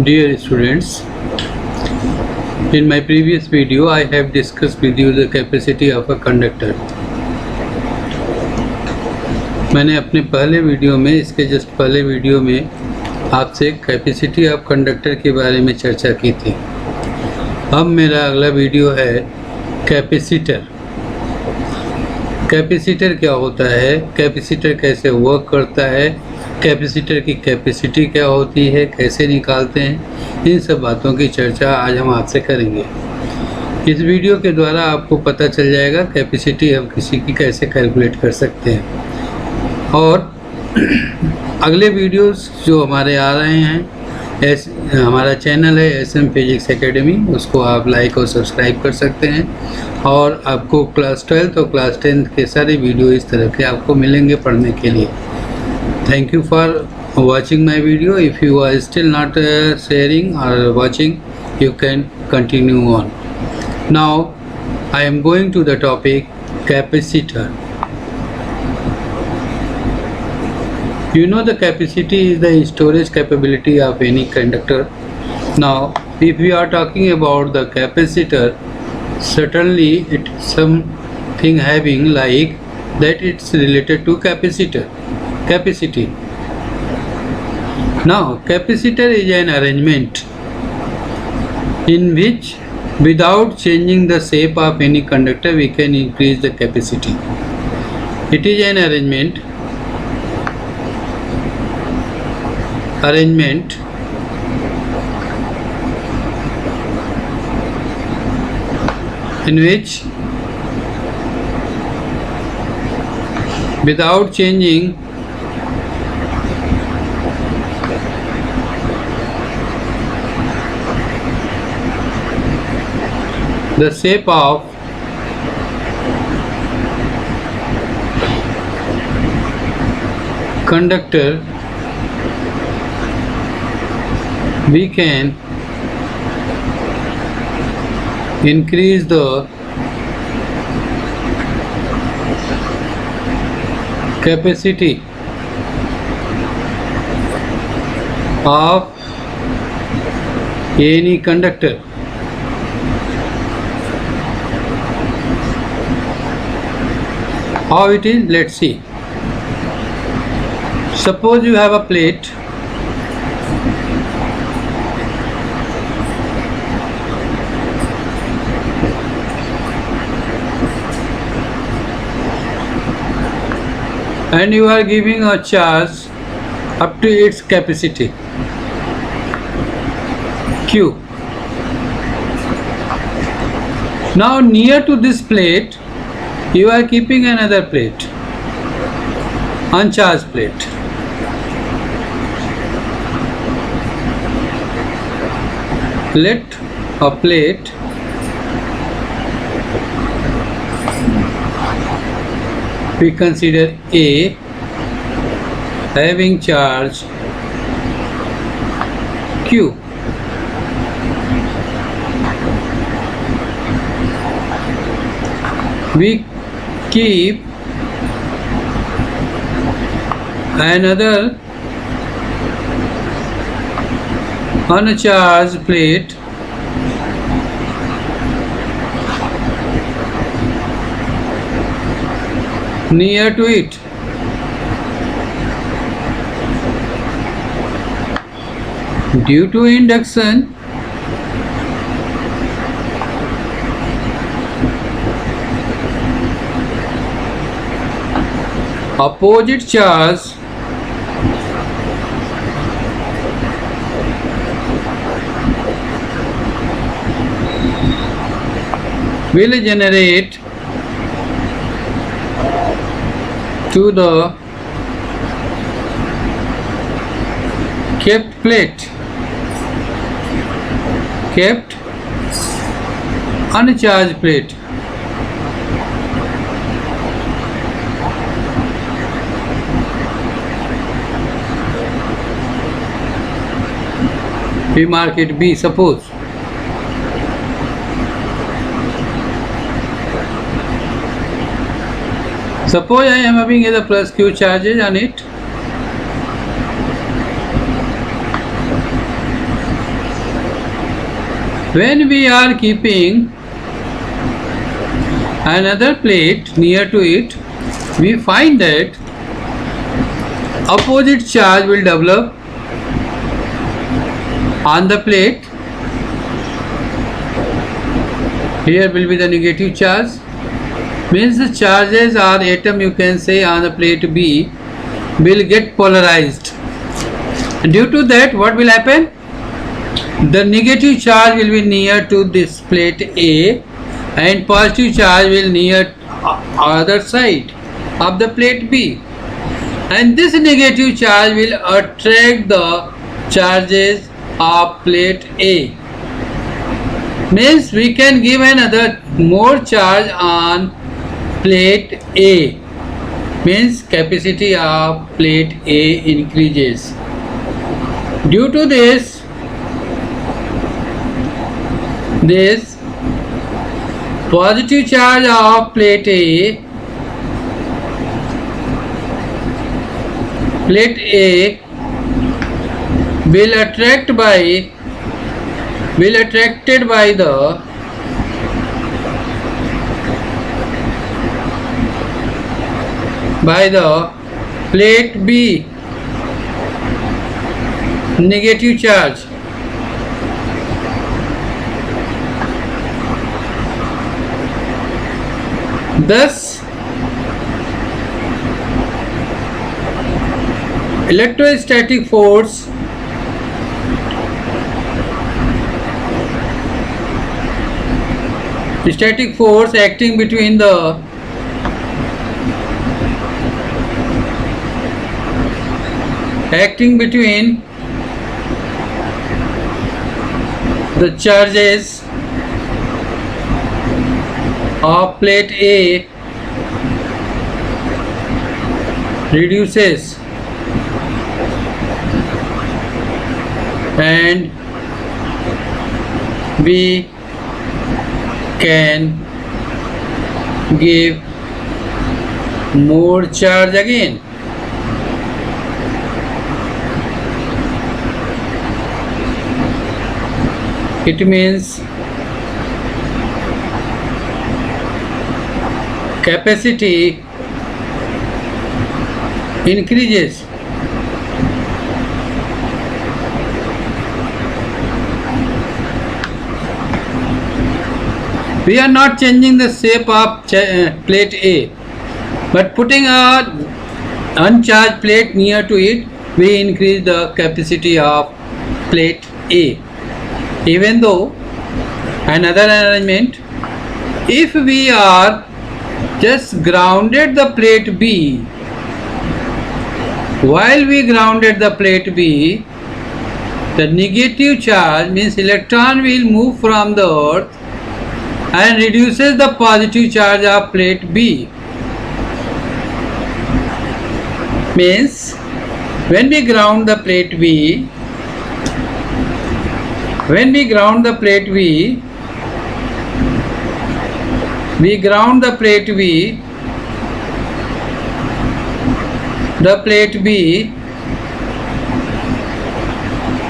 Dear students, in my previous video I have discussed with you the capacity of a conductor. मैंने अपने पहले video में इसके just पहले वीडियो में आपसे कैपेसिटी ऑफ कंडक्टर के बारे में चर्चा की थी। अब मेरा अगला वीडियो है कैपेसिटर। कैपेसिटर क्या होता है, कैपेसिटर कैसे वर्क करता है, कैपेसिटर की कैपेसिटी क्या होती है, कैसे निकालते हैं, इन सब बातों की चर्चा आज हम आपसे करेंगे। इस वीडियो के द्वारा आपको पता चल जाएगा कैपेसिटी हम किसी की कैसे कैलकुलेट कर सकते हैं। और अगले वीडियोस जो हमारे आ रहे हैं, हमारा चैनल है SM फिजिक्स एकेडमी, उसको आप लाइक और सब्सक्राइब कर सकते हैं। और आपको क्लास 12 और क्लास 10 के सारे वीडियो इस तरह के आपको मिलेंगे पढ़ने के लिए। Thank you for watching my video. If you are still not sharing or watching, you can continue on. Now I am going to the topic capacitor. You know the capacity is the storage capability of any conductor. Now if we are talking about the capacitor, certainly it's something having like that it's related to capacity. Now capacitor is an arrangement in which without changing the shape of any conductor we can increase the capacity. It is an arrangement in which without changing the shape of conductor we can increase the capacity of any conductor. How it is? Let's see. Suppose you have a plate and you are giving a charge up to its capacity Q. Now near to this plate you are keeping another plate, uncharged plate. Let a plate we consider A having charge Q. We keep another uncharged plate near to it. Due to induction, opposite charge will generate to the kept plate, kept uncharged plate. We mark it B. Suppose Suppose I am having the plus q charges on it. When we are keeping another plate near to it, we find that opposite charge will develop on the plate. Here will be the negative charge, means the charges or atom, you can say, on the plate B will get polarized. Due to that, what will happen? The negative charge will be near to this plate A and positive charge will near other side of the plate B, and this negative charge will attract the charges of plate A. Means we can give another more charge on plate A, means capacity of plate A increases. Due to this positive charge of plate A will attracted by the plate B negative charge. Thus, electrostatic force acting between the charges of plate A reduces, and we can give more charge again. It means capacity increases. We are not changing the shape of plate A, but putting a uncharged plate near to it, we increase the capacity of plate A. Even though another arrangement, if we are just grounded the plate B, while we grounded the plate B, the negative charge, means electron, will move from the earth and reduces the positive charge of plate B. Means when we ground the plate B, the plate B,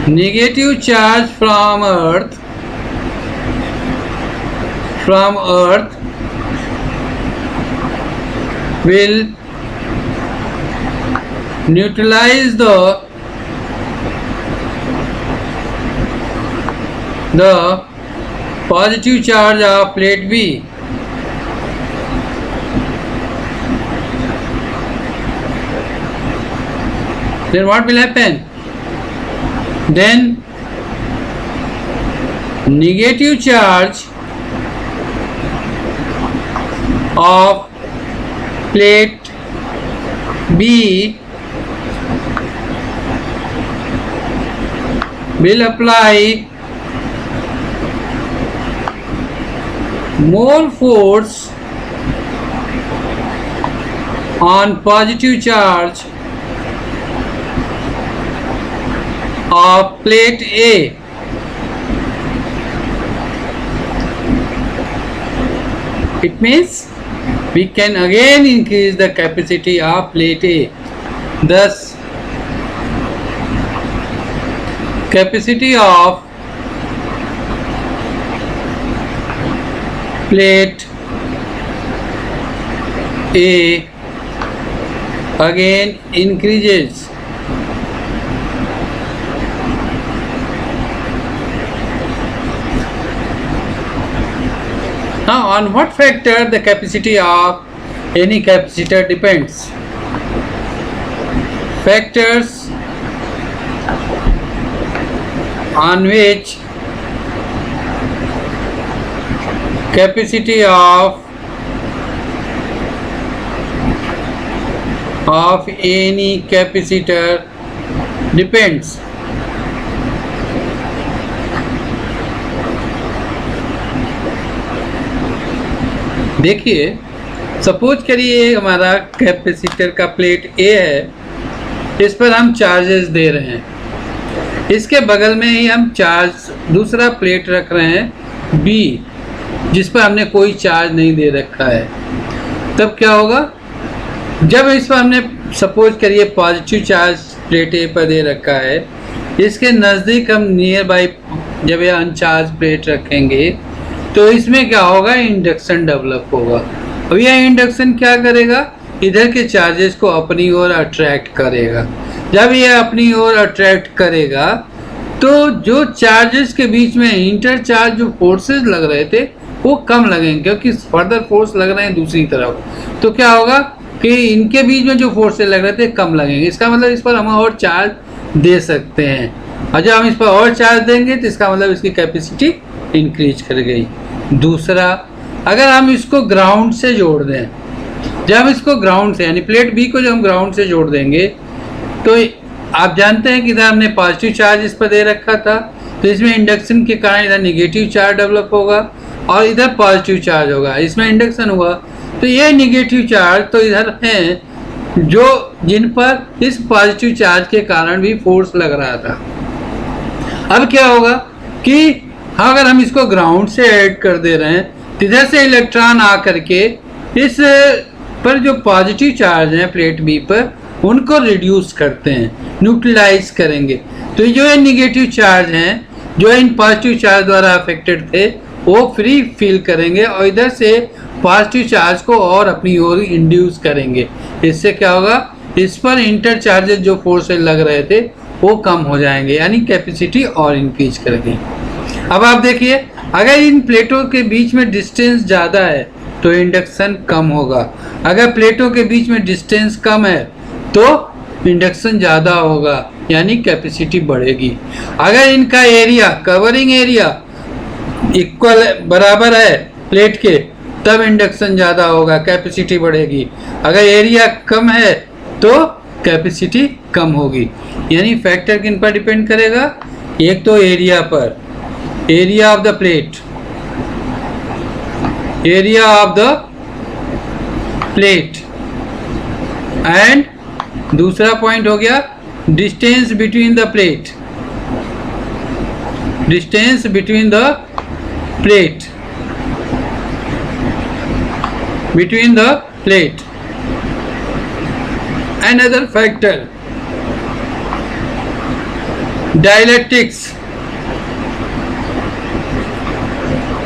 negative charge from earth will neutralize the positive charge of plate B. Then what will happen? Then negative charge of plate B will apply more force on positive charge of plate A. It means we can again increase the capacity of plate A. Thus, capacity of plate A again increases. Now, on what factor the capacity of any capacitor depends? Factors on which capacity of any capacitor depends. देखिए, suppose करिए हमारा capacitor का plate ए है, इस पर हम charges दे रहे हैं। इसके बगल में ही हम चार्ज दूसरा प्लेट रख रहे हैं बी, जिस पर हमने कोई चार्ज नहीं दे रखा है। तब क्या होगा, जब इस पर हमने सपोज करिए पॉजिटिव चार्ज प्लेट ए पर दे रखा है, इसके नज़दीक हम नियर बाई जब ये अनचार्ज प्लेट रखेंगे तो इसमें क्या होगा, इंडक्शन डेवलप होगा। अब यह इंडक्शन क्या करेगा, इधर के चार्जेस को अपनी ओर अट्रैक्ट करेगा। जब यह अपनी ओर अट्रैक्ट करेगा तो जो चार्जेस के बीच में इंटरचार्ज जो फोर्सेस लग रहे थे वो कम लगेंगे, क्योंकि फर्दर फोर्स लग रहे हैं दूसरी तरफ। तो क्या होगा कि इनके बीच में जो फोर्सेस लग रहे थे कम लगेंगे। इसका मतलब इस पर हम और चार्ज दे सकते हैं, और जब हम इस पर और चार्ज देंगे तो इसका मतलब इसकी कैपेसिटी इंक्रीज कर गई। दूसरा, अगर हम इसको ग्राउंड से जोड़ दें, जब हम इसको ग्राउंड से यानी प्लेट बी को जब हम ग्राउंड से जोड़ देंगे तो आप जानते हैं कि इधर हमने पॉजिटिव चार्ज इस पर दे रखा था, तो इसमें इंडक्शन के कारण इधर नेगेटिव चार्ज डेवलप होगा और इधर पॉजिटिव चार्ज होगा, इसमें इंडक्शन हुआ। तो ये नेगेटिव चार्ज तो इधर हैं जो जिन पर इस पॉजिटिव चार्ज के कारण भी फोर्स लग रहा था। अब क्या होगा कि अगर हम इसको ग्राउंड से ऐड कर दे रहे हैं तो इधर से इलेक्ट्रॉन आ करके इस पर जो पॉजिटिव चार्ज हैं प्लेट बी पर उनको रिड्यूस करते हैं, न्यूट्रलाइज करेंगे। तो जो ये निगेटिव चार्ज हैं जो इन पॉजिटिव चार्ज द्वारा अफेक्टेड थे वो फ्री फील करेंगे और इधर से पॉजिटिव चार्ज को और अपनी ओर इंड्यूस करेंगे। इससे क्या होगा, इस पर इंटर चार्जेस जो फोर्स लग रहे थे वो कम हो जाएंगे, यानी कैपेसिटी और इंक्रीज करेंगे। अब आप देखिए, अगर इन प्लेटों के बीच में डिस्टेंस ज़्यादा है तो इंडक्शन कम होगा, अगर प्लेटों के बीच में डिस्टेंस कम है तो इंडक्शन ज़्यादा होगा, यानी कैपेसिटी बढ़ेगी। अगर इनका एरिया, कवरिंग एरिया इक्वल बराबर है प्लेट के, तब इंडक्शन ज़्यादा होगा, कैपेसिटी बढ़ेगी। अगर एरिया कम है तो कैपेसिटी कम होगी। यानी फैक्टर किन पर डिपेंड करेगा, एक तो एरिया पर, area of the plate, area of the plate, and दूसरा पॉइंट हो गया distance between the plate, distance between the plate, between the plate. Another factor, dielectrics.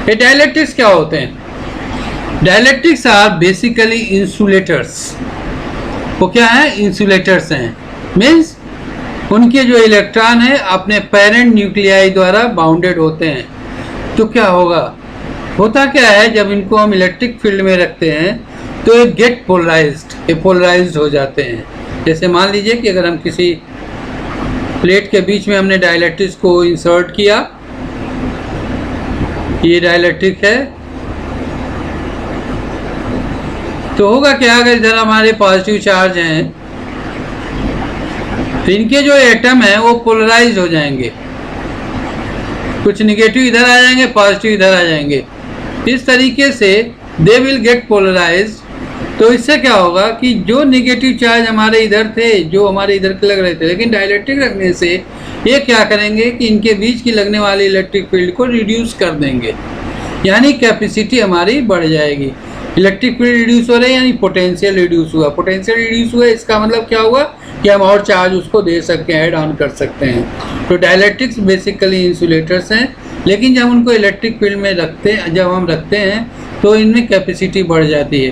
ये डायलेक्ट्रिक्स क्या होते हैं? Dielectrics are basically insulators. वो क्या है? इंसुलेटर्स हैं। मीन्स उनके जो इलेक्ट्रॉन है अपने पेरेंट न्यूक्लियाई द्वारा बाउंडेड होते हैं। तो क्या होगा, होता क्या है, जब इनको हम इलेक्ट्रिक फील्ड में रखते हैं तो ये गेट पोलराइज्ड, ये पोलराइज्ड हो जाते हैं। जैसे मान लीजिए कि अगर हम किसी प्लेट के बीच में हमने डाइलेक्ट्रिक्स को इंसर्ट किया, ये डाइलेक्ट्रिक है, तो होगा क्या, अगर इधर हमारे पॉजिटिव चार्ज हैं तो इनके जो एटम हैं वो पोलराइज हो जाएंगे, कुछ निगेटिव इधर आ जाएंगे, पॉजिटिव इधर आ जाएंगे। इस तरीके से दे विल गेट पोलराइज्ड। तो इससे क्या होगा कि जो निगेटिव चार्ज हमारे इधर थे, जो हमारे इधर के लग रहे थे, लेकिन डाइलेक्ट्रिक रखने से ये क्या करेंगे कि इनके बीच की लगने वाली इलेक्ट्रिक फील्ड को रिड्यूस कर देंगे, यानी कैपेसिटी हमारी बढ़ जाएगी। इलेक्ट्रिक फील्ड रिड्यूस हो रही है यानी पोटेंशियल रिड्यूस हुआ, पोटेंशियल रिड्यूस हुआ, इसका मतलब क्या हुआ कि हम और चार्ज उसको दे सकते हैं, ऐड ऑन कर सकते हैं। तो डाइलेक्ट्रिक्स बेसिकली इंसुलेटर्स हैं, लेकिन जब उनको इलेक्ट्रिक फील्ड में रखते हैं, जब हम रखते हैं तो इनमें कैपेसिटी बढ़ जाती है।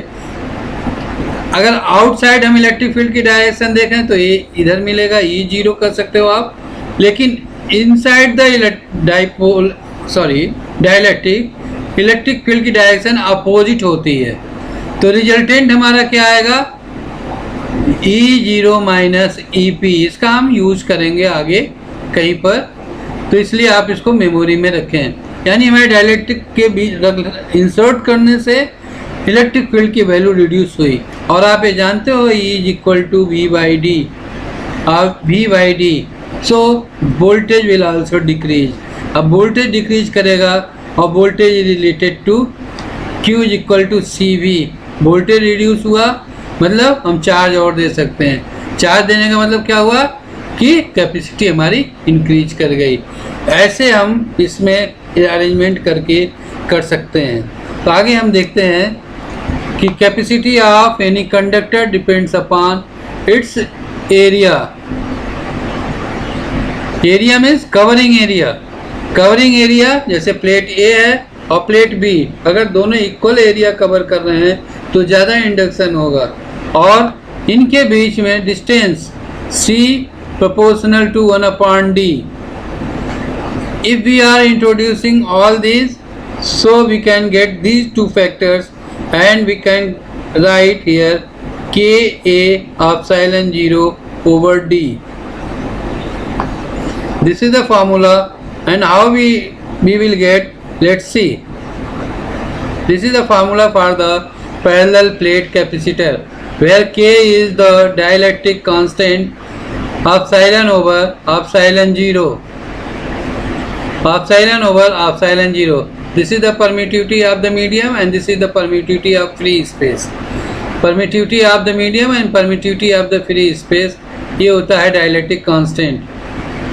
अगर आउटसाइड हम इलेक्ट्रिक फील्ड की डायरेक्शन देखें तो ये इधर मिलेगा, ई जीरो कर सकते हो आप, लेकिन inside the dipole dielectric electric field की डायरेक्शन अपोजिट होती है। तो रिजल्टेंट हमारा क्या आएगा, E zero minus E P. इसका हम यूज करेंगे आगे कहीं पर, तो इसलिए आप इसको मेमोरी में रखें। यानी हमारे डाइलेक्ट्रिक के बीच इंसर्ट करने से इलेक्ट्रिक फील्ड की वैल्यू रिड्यूस हुई। और आप ये जानते हो E is equal to V by D, so voltage will also decrease. अब वोल्टेज डिक्रीज करेगा और voltage is related to Q is equal to C V. Voltage reduce हुआ मतलब हम चार्ज और दे सकते हैं। चार्ज देने का मतलब क्या हुआ कि कैपेसिटी हमारी इंक्रीज कर गई। ऐसे हम इसमें अरेंजमेंट करके कर सकते हैं। तो आगे हम देखते हैं कि capacity of any conductor depends upon its area. Area means covering area. Covering area जैसे प्लेट ए है और प्लेट बी, अगर दोनों इक्वल एरिया कवर कर रहे हैं तो ज़्यादा इंडक्शन होगा। और इनके बीच में distance C proportional to 1 upon D. If we are introducing all these, so we can get these two factors and we can write here Ka epsilon 0 over D. This is the formula, and how we will get, let's see. This is the formula for the parallel plate capacitor, where K is the dielectric constant, epsilon over epsilon 0. Epsilon over epsilon 0. This is the permittivity of the medium and this is the permittivity of free space. Permittivity of the medium and permittivity of the free space, ये होता है dielectric constant.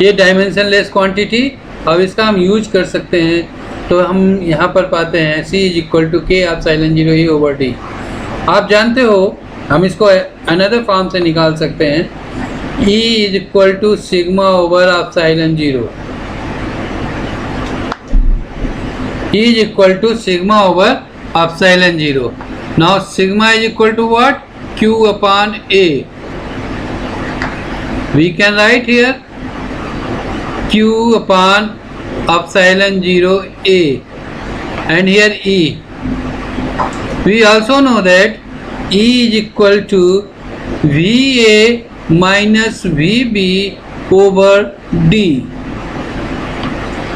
ये dimensionless quantity, अब इसका हम use कर सकते हैं। तो हम यहाँ पर पाते हैं C इज इक्वल टू के एप्सिलॉन 0 ई ओवर डी। आप जानते हो हम इसको अनदर फॉर्म से निकाल सकते हैं, E is equal to sigma over epsilon 0। E is equal to sigma over epsilon 0. Now sigma is equal to what? Q upon A. We can write here Q upon epsilon 0 A and here E. We also know that E is equal to VA minus VB over D.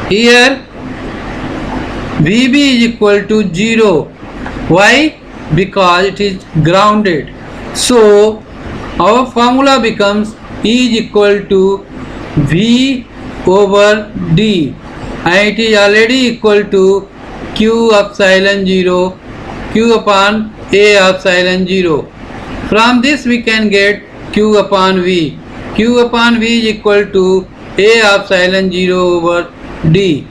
Here VB is equal to 0. Why? Because it is grounded. So our formula becomes E is equal to V over D, and it is already equal to Q epsilon 0, Q upon A epsilon 0. From this we can get Q upon V. Q upon V is equal to A epsilon 0 over D.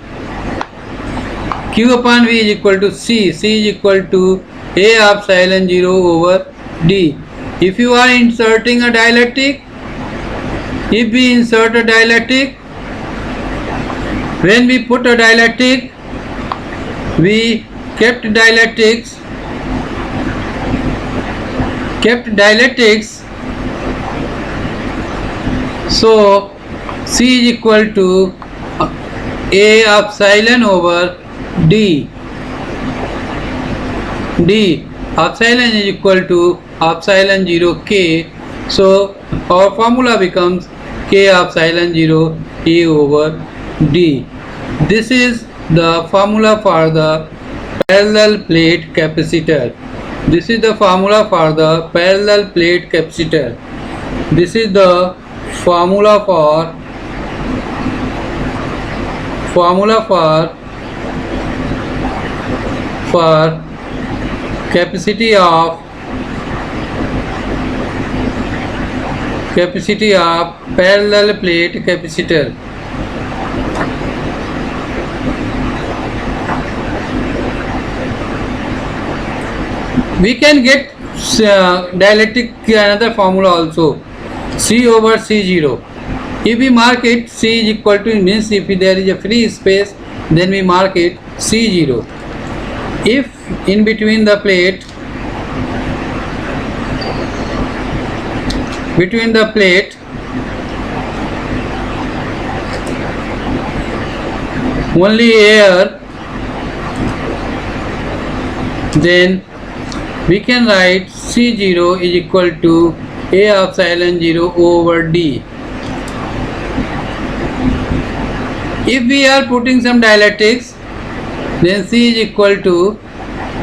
Q upon V is equal to C. C is equal to A epsilon 0 over D. If you are inserting a dielectric, if we insert a dielectric, when we put a dielectric, we kept dielectrics, so C is equal to A epsilon over D. Epsilon is equal to epsilon 0 K. So our formula becomes K epsilon 0 E over D. This is the formula for the parallel plate capacitor. This is the formula for the parallel plate capacitor. This is the formula for capacity of parallel plate capacitor. We can get dielectric another formula also, C over C0. If we mark it C is equal to, means if there is a free space, then we mark it C0. If in between the plate only air, then we can write C0 is equal to A of epsilon 0 over D. If we are putting some dialectics, then C is equal to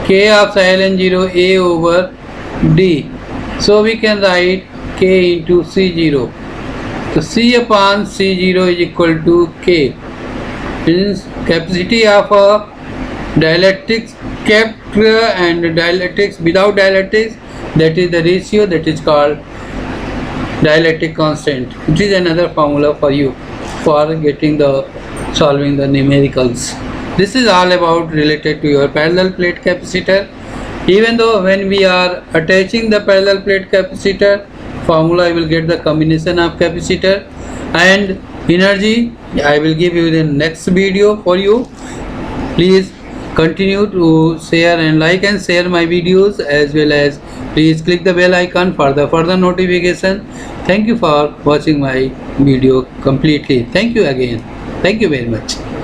K of epsilon 0 A over D. So we can write K into C0. So C upon C0 is equal to K. Means capacity of a dialectics kept and dialectics without dialectics, that is the ratio, that is called dialectic constant. It is another formula for you for getting the solving the numericals. This is all about related to your parallel plate capacitor. Even though when we are attaching the parallel plate capacitor, formula I will get the combination of capacitor and energy. I will give you the next video for you. Please continue to share and like and share my videos, as well as please click the bell icon for the further notification. Thank you for watching my video completely. Thank you again. Thank you very much.